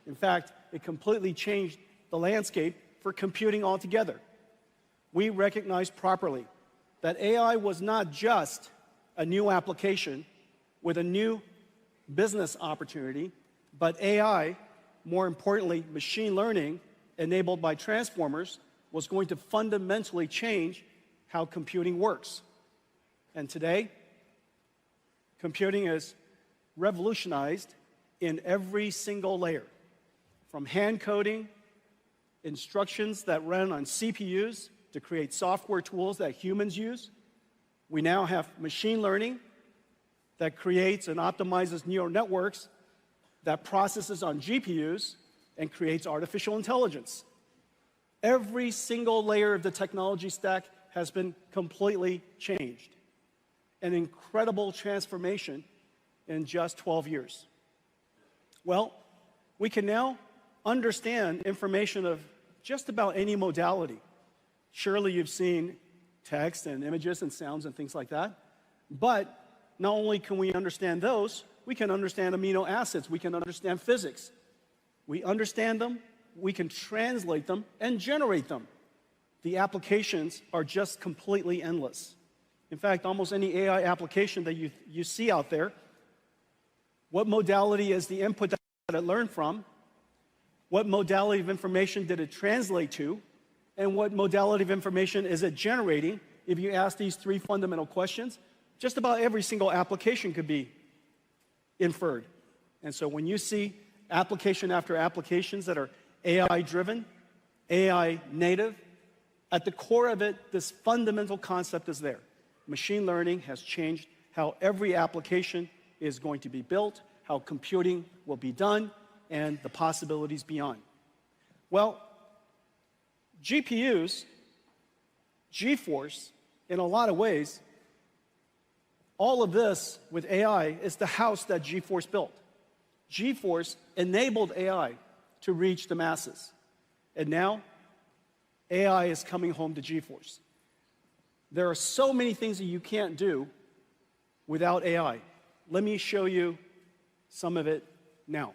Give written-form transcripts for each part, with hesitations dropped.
In fact, it completely changed the landscape for computing altogether. We recognized properly that AI was not just a new application with a new business opportunity, but AI, more importantly, machine learning enabled by transformers, was going to fundamentally change how computing works. And today, computing is revolutionized in every single layer, from hand coding, instructions that run on CPUs to create software tools that humans use. We now have machine learning that creates and optimizes neural networks that processes on GPUs and creates artificial intelligence. Every single layer of the technology stack has been completely changed. An incredible transformation in just 12 years. Well, we can now understand information of just about any modality. Surely you've seen text and images and sounds and things like that. But not only can we understand those, we can understand amino acids, we can understand physics. We understand them, we can translate them, and generate them. The applications are just completely endless. In fact, almost any AI application that you see out there, what modality is the input that it learned from? What modality of information did it translate to? And what modality of information is it generating? If you ask these three fundamental questions, just about every single application could be inferred. And so when you see application after applications that are AI-driven, AI-native, at the core of it, this fundamental concept is there. Machine learning has changed how every application is going to be built, how computing will be done, and the possibilities beyond. Well, GPUs, GeForce, in a lot of ways, all of this with AI is the house that GeForce built. GeForce enabled AI to reach the masses. And now, AI is coming home to GeForce. There are so many things that you can't do without AI. Let me show you some of it now.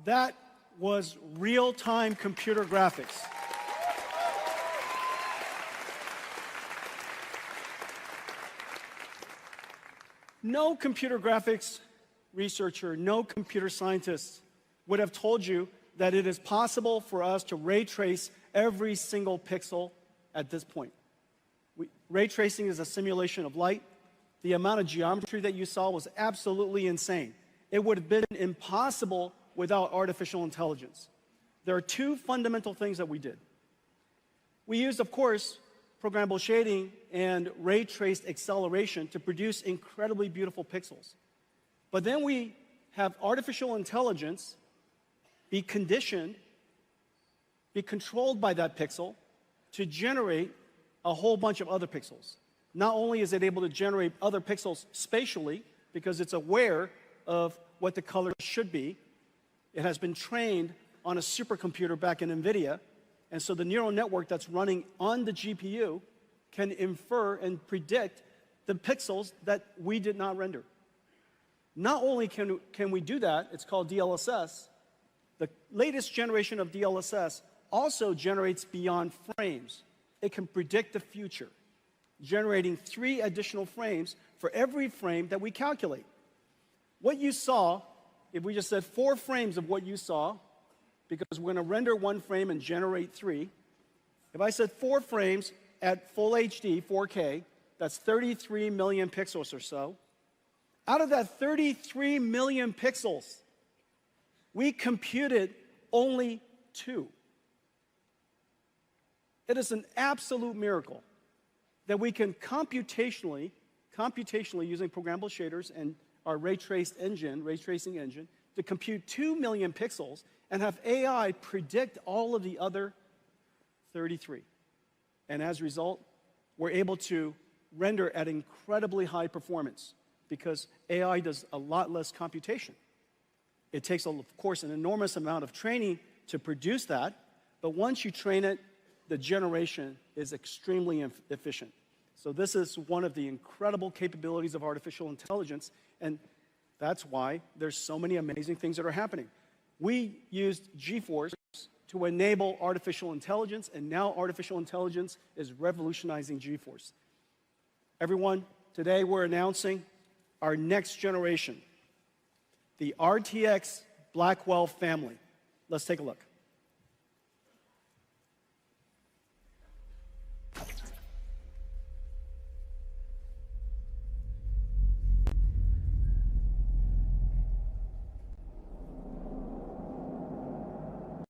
That was real-time computer graphics. No computer graphics researcher, no computer scientist would have told you that it is possible for us to ray trace every single pixel at this point. Ray tracing is a simulation of light. The amount of geometry that you saw was absolutely insane. It would have been impossible without artificial intelligence. There are two fundamental things that we did. We used, of course, programmable shading and ray traced acceleration to produce incredibly beautiful pixels. But then we have artificial intelligence be conditioned, be controlled by that pixel to generate a whole bunch of other pixels. Not only is it able to generate other pixels spatially, because it's aware of what the color should be. It has been trained on a supercomputer back in NVIDIA, and so the neural network that's running on the GPU can infer and predict the pixels that we did not render. Not only can we do that, it's called DLSS. The latest generation of DLSS also generates beyond frames. It can predict the future, generating 3 additional frames for every frame that we calculate. What you saw, if we just said 4 frames of what you saw, because we're going to render 1 frame and generate 3. If I said 4 frames at full HD, 4K, that's 33 million pixels or so. Out of that 33 million pixels, we computed only 2. It is an absolute miracle that we can computationally using programmable shaders and our ray tracing engine, to compute 2 million pixels and have AI predict all of the other 33. And as a result, we're able to render at incredibly high performance because AI does a lot less computation. It takes, of course, an enormous amount of training to produce that, but once you train it, the generation is extremely efficient. So this is one of the incredible capabilities of artificial intelligence, and that's why there's so many amazing things that are happening. We used GeForce to enable artificial intelligence, and now artificial intelligence is revolutionizing GeForce. Everyone, today we're announcing our next generation, the RTX Blackwell family. Let's take a look.